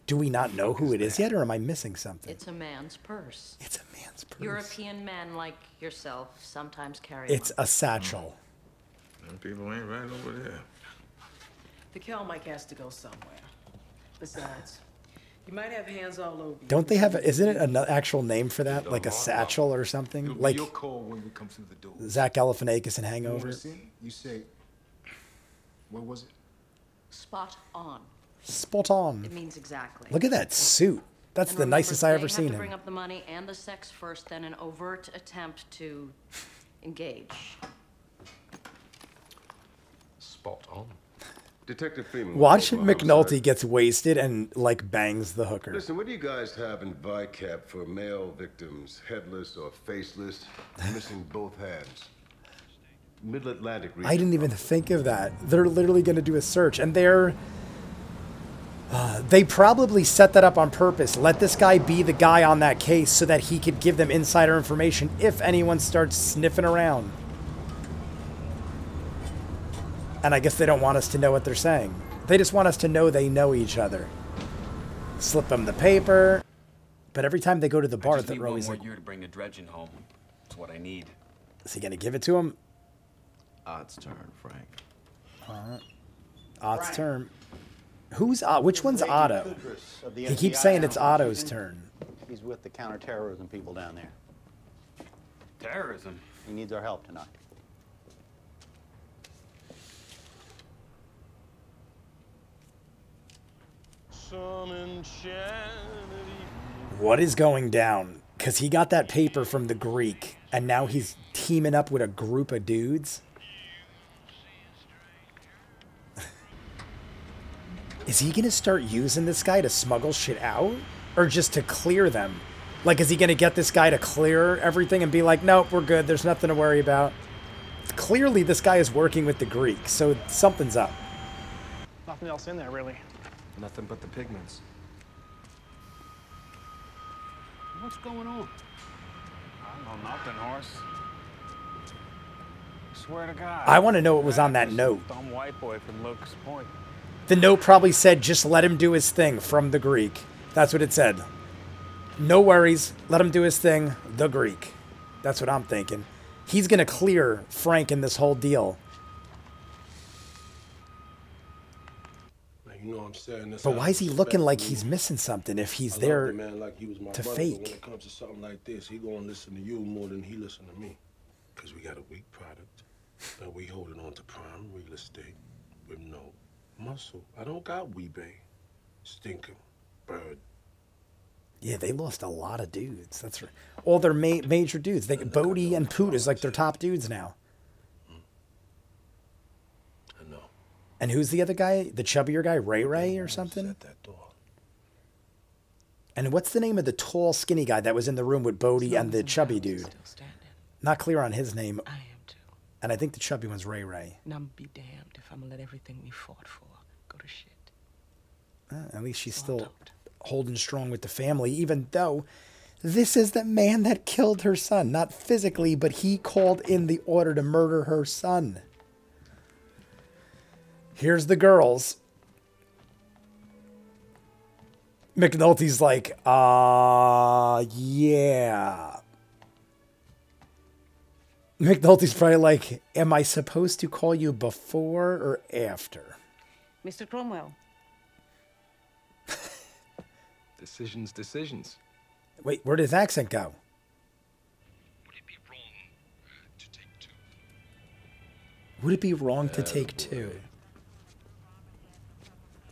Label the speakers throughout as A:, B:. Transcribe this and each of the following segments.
A: Do we not know who it is yet, or am I missing something?
B: It's a man's purse.
A: It's a man's purse.
B: European men like yourself sometimes carry
A: It's
B: one.
A: a satchel.
C: Them people ain't right over there.
D: The Kel mic has to go somewhere. Besides, you might have hands all over you.
A: Don't they have, isn't it an actual name for that? Like a satchel or something? Like
E: your call when we come through the door.
A: Zach Galifianakis in Hangover.
E: You say, what was it?
B: Spot on.
A: Spot on.
B: It means exactly.
A: Look at that suit. That's
B: And
A: the
B: remember,
A: nicest I
B: they
A: ever
B: have
A: seen
B: to
A: him.
B: bring up the money and the sex first, then an overt attempt to engage.
F: Spot on.
G: Detective Freeman.
A: Watch McNulty gets wasted and like bangs the hooker.
G: Listen, what do you guys have in VICAP for male victims, headless or faceless, missing both hands? Middle Atlantic region.
A: I didn't even think of that. They're literally going to do a search, and they probably set that up on purpose. Let this guy be the guy on that case so that he could give them insider information if anyone starts sniffing around. And I guess they don't want us to know what they're saying. They just want us to know they know each other. Slip them the paper. But every time they go to the bar, they're always like,
H: one more year to bring the dredging home. It's what I need.
A: is he going to give it to him?
F: Odd's turn, Frank.
A: Odd's turn. Who's which one's Otto? He keeps saying it's Otto's turn.
I: He's with the counterterrorism people down there.
H: Terrorism?
I: He needs our help tonight.
A: What is going down? Because he got that paper from the Greek, and now he's teaming up with a group of dudes. Is he going to start using this guy to smuggle shit out? Or just to clear them? Like, is he going to get this guy to clear everything and be like, nope, we're good, there's nothing to worry about? Clearly, this guy is working with the Greek, so something's up.
J: Nothing else in there, really.
F: Nothing but the pigments.
J: What's going on? I don't know nothing, horse. Swear to God.
A: I want to know what was on that note.
J: Dumb white boy from Locust Point.
A: The note probably said, just let him do his thing, from the Greek. That's what it said. No worries. Let him do his thing, the Greek. That's what I'm thinking. He's going to clear Frank in this whole deal.
C: You know what I'm saying?
A: But why is he looking like he's missing something if he's there to fake?
C: When it comes to something like this, he gonna listen to you more than he listen to me. Because we got a weak product. And we holding on to prime real estate with no muscle. I don't got Weebay, Stinker, Bird.
A: Yeah, they lost a lot of dudes. That's right. All their major dudes. Bodie and Poot is like their top dudes now.
C: I know.
A: And who's the other guy? The chubbier guy? Ray or something? And what's the name of the tall, skinny guy that was in the room with Bodie and the chubby dude? Not clear on his name.
D: I am too.
A: And I think the chubby one's Ray.
D: And I'm be damned if I'm gonna let everything we fought for go to shit.
A: At least she's still holding strong with the family, even though this is the man that killed her son. Not physically, but he called in the order to murder her son. Here's the girls. McNulty's like, yeah. McNulty's probably like, am I supposed to call you before or after?
D: Mr. Cromwell.
F: Decisions.
A: Wait, where did his accent go? Would it be wrong to take two?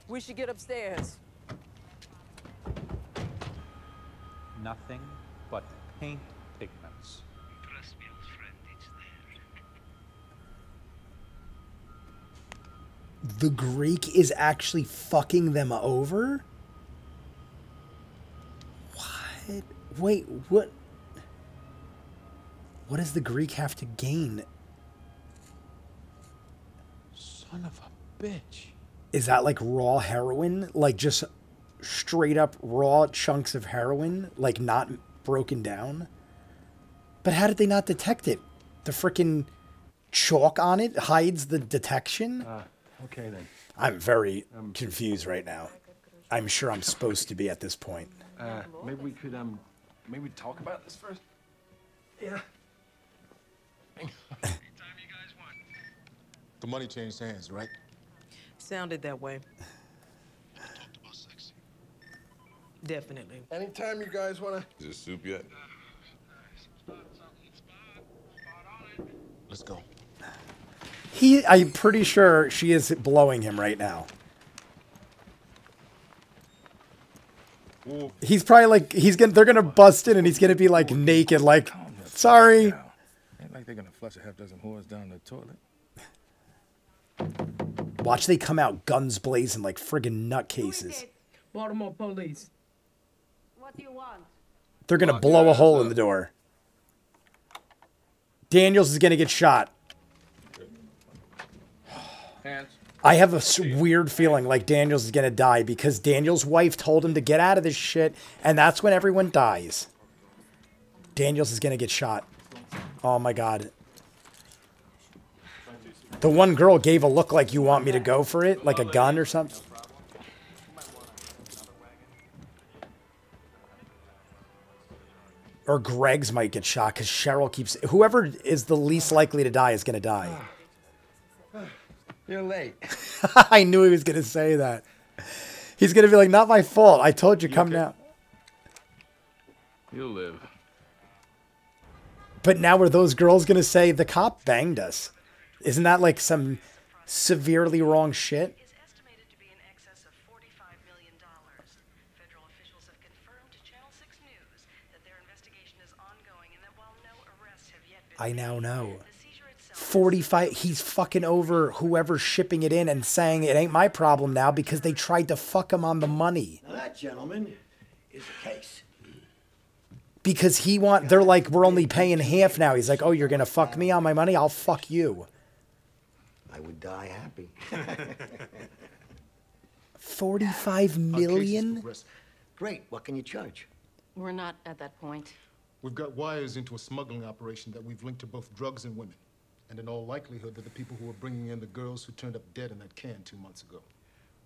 D: We should get upstairs.
I: Nothing but paint pigments.
K: Trust me, old friend, it's there.
A: The Greek is actually fucking them over? What? Wait, what? What does the Greek have to gain?
I: Son of a bitch.
A: Is that like raw heroin? Like just straight up raw chunks of heroin? Like not broken down? But how did they not detect it? The frickin' chalk on it hides the detection?
F: Okay then.
A: I'm very confused right now. I'm sure I'm supposed to be at this point.
F: Maybe we could, maybe talk about this first? Yeah.
E: The money changed hands, right?
D: Sounded that way. Definitely.
G: Anytime you guys wanna... Is this soup yet?
E: Let's go.
A: I'm pretty sure she is blowing him right now. He's probably like, they're gonna bust in and he's gonna be like naked, like, sorry.
C: Ain't like they're gonna flush a half dozen whores down the toilet.
A: Watch they come out guns blazing like friggin' nutcases.
D: Baltimore police.
B: What do you want?
A: They're gonna blow a hole in the door. Daniels is gonna get shot.
J: Hands.
A: I have a weird feeling like Daniels is gonna die because Daniels' wife told him to get out of this shit, and that's when everyone dies. Daniels is gonna get shot. Oh my god. The one girl gave a look like you want me to go for it, like a gun or something. Or Greg's might get shot because Cheryl keeps... Whoever is the least likely to die is going to die.
F: You're late.
A: I knew he was going to say that. He's going to be like, not my fault. I told you, come now.
C: You'll live.
A: But now are those girls going to say, the cop banged us? Isn't that like some severely wrong shit?
B: Is estimated to be in excess of $45 million. Federal officials have confirmed to Channel 6 News that their investigation is ongoing and that while no arrests have yet been
A: I now know.
B: the seizure itself
A: 45, he's fucking over whoever's shipping it in and saying it ain't my problem now because they tried to fuck him on the money.
L: Now that, gentlemen, is a case.
A: Because they're like, we're only paying half now. He's like, oh, you're going to fuck me on my money? I'll fuck you.
L: I would die happy.
A: 45 million?
L: Great. What can you charge?
B: We're not at that point.
E: We've got wires into a smuggling operation that we've linked to both drugs and women. And in all likelihood, they're the people who are bringing in the girls who turned up dead in that can 2 months ago.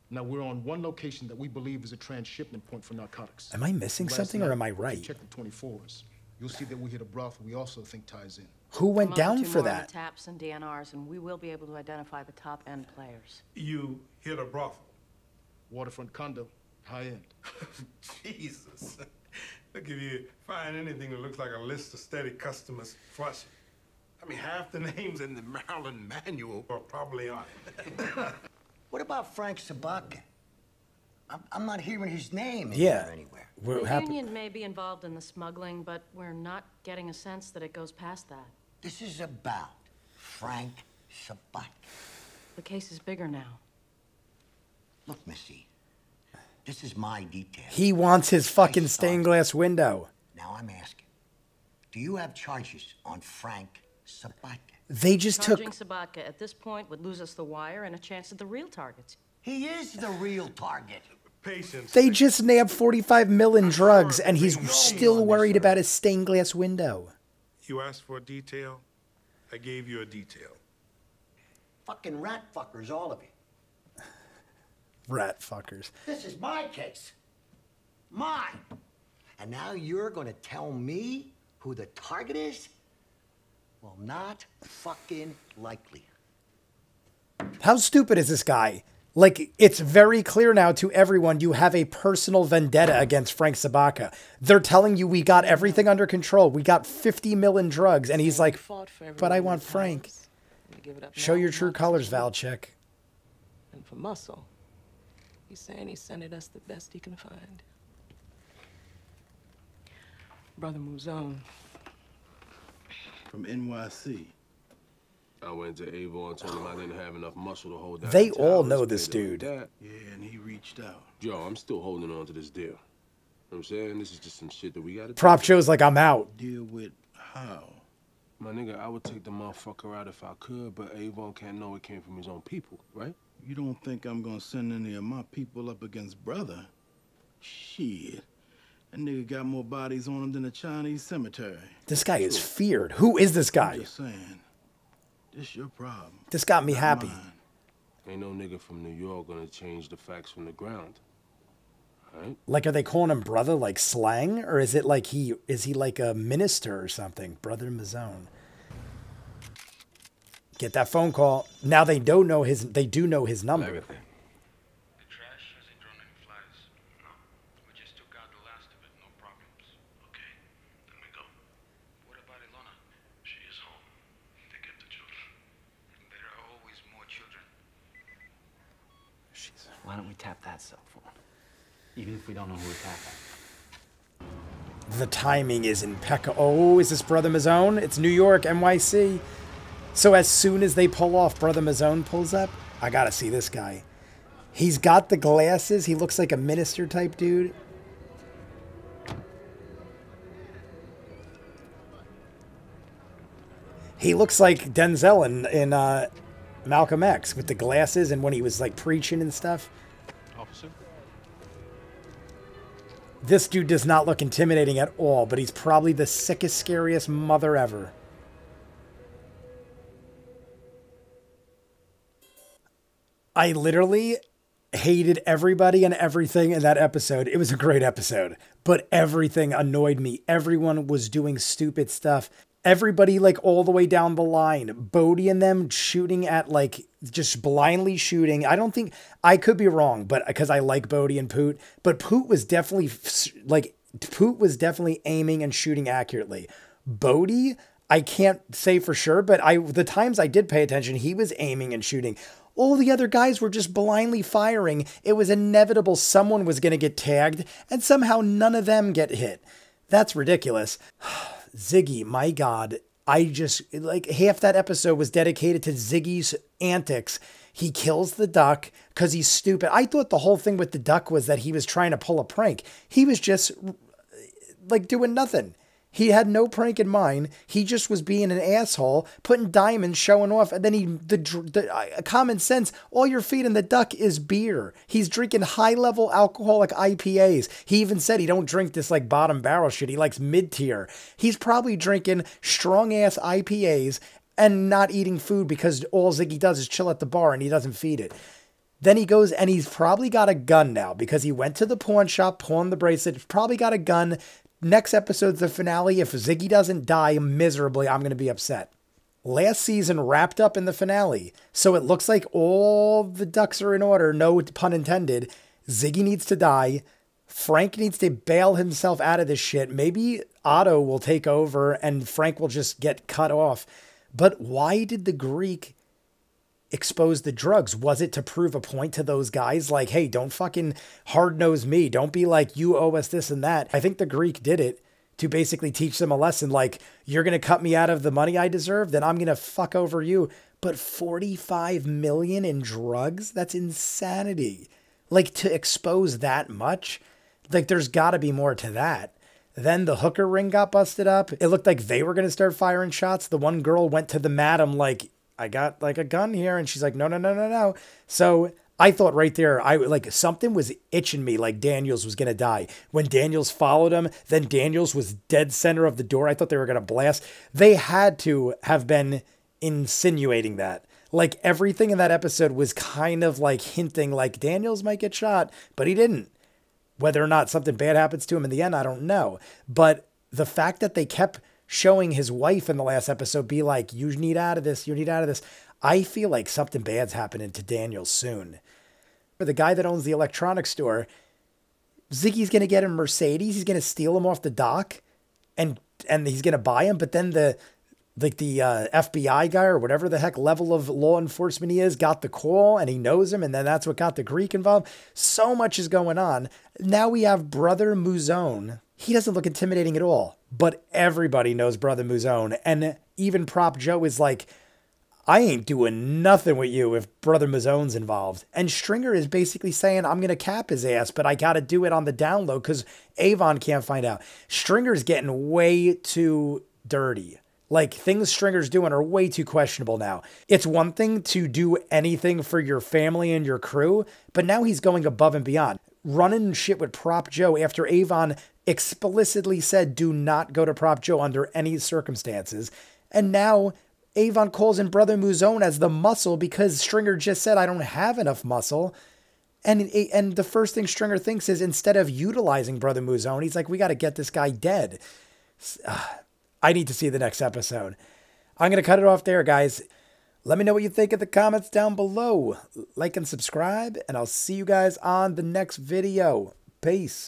E: Now, we're on one location that we believe is a transshipment point for narcotics.
A: Am I missing something or am I right?
E: Check the 24s. You'll see that we hit a brothel we also think ties in.
A: Who went down for
B: More
A: that?
B: on the taps and DNRs, and we will be able to identify the top end players.
C: You hit a brothel.
E: Waterfront condo, high end.
C: Jesus. Look, if you find anything that looks like a list of steady customers, flush it. I mean, half the names in the Maryland manual are probably on it.
L: What about Frank Sabaka? I'm not hearing his name in
A: Yeah.
L: there anywhere.
B: The union may be involved in the smuggling, but we're not getting a sense that it goes past that.
L: This is about Frank Sabaka.
B: The case is bigger now.
L: Look, Missy, this is my detail.
A: He wants his fucking stained glass window.
L: Now I'm asking, do you have charges on Frank Sabaka?
A: They just
B: Charging
A: took...
B: Sabaka at this point would lose us the wire and a chance at the real targets.
L: He is the real target.
C: Patience.
A: They just nabbed 45 mil in drugs, and he's still worried about his stained glass window.
C: You asked for a detail, I gave you a detail.
L: Fucking rat fuckers, all of you.
A: Rat fuckers.
L: This is my case. Mine. And now you're gonna tell me who the target is? Well, not fucking likely.
A: How stupid is this guy? Like, it's very clear now to everyone you have a personal vendetta against Frank Sabaka. They're telling you we got everything under control. We got 50 mil in drugs. And he's like, but I want Frank. Show your true colors, Valchek.
D: And for Muscle, he's saying he sent us the best he can find. Brother moves on.
C: From NYC. I went to Avon and told him I didn't have enough muscle to hold that.
A: They all know this dude.
C: Yeah, and he reached out. Joe, I'm still holding on to this deal. You know what I'm saying? This is just some shit that we gotta
A: Prop Joe's like, I'm out.
C: deal with how? My nigga, I would take the motherfucker out if I could, but Avon can't know it came from his own people, right? You don't think I'm gonna send any of my people up against brother? Shit. That nigga got more bodies on him than a Chinese cemetery.
A: This guy is feared. Who is this guy?
C: I'm just saying. This your problem.
A: This got me happy.
C: Ain't no nigga from New York gonna change the facts from the ground.
A: Like, are they calling him brother like slang? Or is it like is he like a minister or something? Brother Mazone. Get that phone call. Now they do know his number.
J: Everything.
K: The trash hasn't drawn any flies. No. We just took out the last of it, no problems.
C: Okay, then we go.
K: What about Ilona?
C: She is home. They get the children.
K: There are always more children.
H: Why don't we tap that cell phone? Even if we don't know who we're tapping.
A: The timing is impeccable. Oh, is this Brother Mazone? It's New York, NYC. So as soon as they pull off, Brother Mazone pulls up. I gotta see this guy. He's got the glasses. He looks like a minister type dude. He looks like Denzel in Malcolm X with the glasses and when he was like preaching and stuff.
J: Officer?
A: This dude does not look intimidating at all, but he's probably the sickest, scariest mother ever. I literally hated everybody and everything in that episode. It was a great episode, but everything annoyed me. Everyone was doing stupid stuff. Everybody, like, all the way down the line. Bodhi and them shooting at, like, just blindly shooting. I don't think, I could be wrong, but because I like Bodhi and Poot, but Poot was definitely, like, Poot was definitely aiming and shooting accurately. Bodhi, I can't say for sure, but the times I did pay attention, he was aiming and shooting. All the other guys were just blindly firing. It was inevitable someone was going to get tagged, and somehow none of them get hit. That's ridiculous. Ziggy, my God. I just, like, half that episode was dedicated to Ziggy's antics. He kills the duck because he's stupid. I thought the whole thing with the duck was that he was trying to pull a prank. He was just, like, doing nothing. He had no prank in mind. He just was being an asshole, putting diamonds, showing off. And then common sense, all you're feeding the duck is beer. He's drinking high-level alcoholic IPAs. He even said he don't drink this like bottom barrel shit. He likes mid-tier. He's probably drinking strong-ass IPAs and not eating food because all Ziggy does is chill at the bar and he doesn't feed it. Then he goes and he's probably got a gun now because he went to the pawn shop, pawned the bracelet, probably got a gun. Next episode's the finale. If Ziggy doesn't die miserably, I'm going to be upset. Last season wrapped up in the finale. So it looks like all the ducks are in order. No pun intended. Ziggy needs to die. Frank needs to bail himself out of this shit. Maybe Otto will take over and Frank will just get cut off. But why did the Greek expose the drugs? Was it to prove a point to those guys? Like, hey, don't fucking hard-nose me. Don't be like, you owe us this and that. I think the Greek did it to basically teach them a lesson. Like, you're going to cut me out of the money I deserve, then I'm going to fuck over you. But 45 million in drugs? That's insanity. Like, to expose that much? Like, there's got to be more to that. Then the hooker ring got busted up. It looked like they were going to start firing shots. The one girl went to the madam like, I got like a gun here. And she's like, no. So I thought right there, like something was itching me like Daniels was going to die. When Daniels followed him, then Daniels was dead center of the door. I thought they were going to blast. They had to have been insinuating that. Like everything in that episode was kind of like hinting like Daniels might get shot, but he didn't. Whether or not something bad happens to him in the end, I don't know. But the fact that they kept showing his wife in the last episode be like, you need out of this, I feel like something bad's happening to Daniel soon. For the guy that owns the electronics store, Ziggy's going to get a Mercedes. He's going to steal him off the dock and he's going to buy him. But then the FBI guy or whatever the heck level of law enforcement he is got the call and he knows him. And then that's what got the Greek involved. So much is going on. Now we have Brother Muzone. He doesn't look intimidating at all, but everybody knows Brother Muzone. And even Prop Joe is like, I ain't doing nothing with you if Brother Muzone's involved. And Stringer is basically saying, I'm going to cap his ass, but I got to do it on the down low because Avon can't find out. Stringer's getting way too dirty. Like, things Stringer's doing are way too questionable now. It's one thing to do anything for your family and your crew, but now he's going above and beyond. Running shit with Prop Joe after Avon explicitly said do not go to Prop Joe under any circumstances. And now Avon calls in Brother Muzone as the muscle because Stringer just said I don't have enough muscle. And the first thing Stringer thinks is, instead of utilizing Brother Muzone, he's like, we got to get this guy dead. I need to see the next episode. I'm going to cut it off there, guys. Let me know what you think in the comments down below. Like and subscribe, and I'll see you guys on the next video. Peace.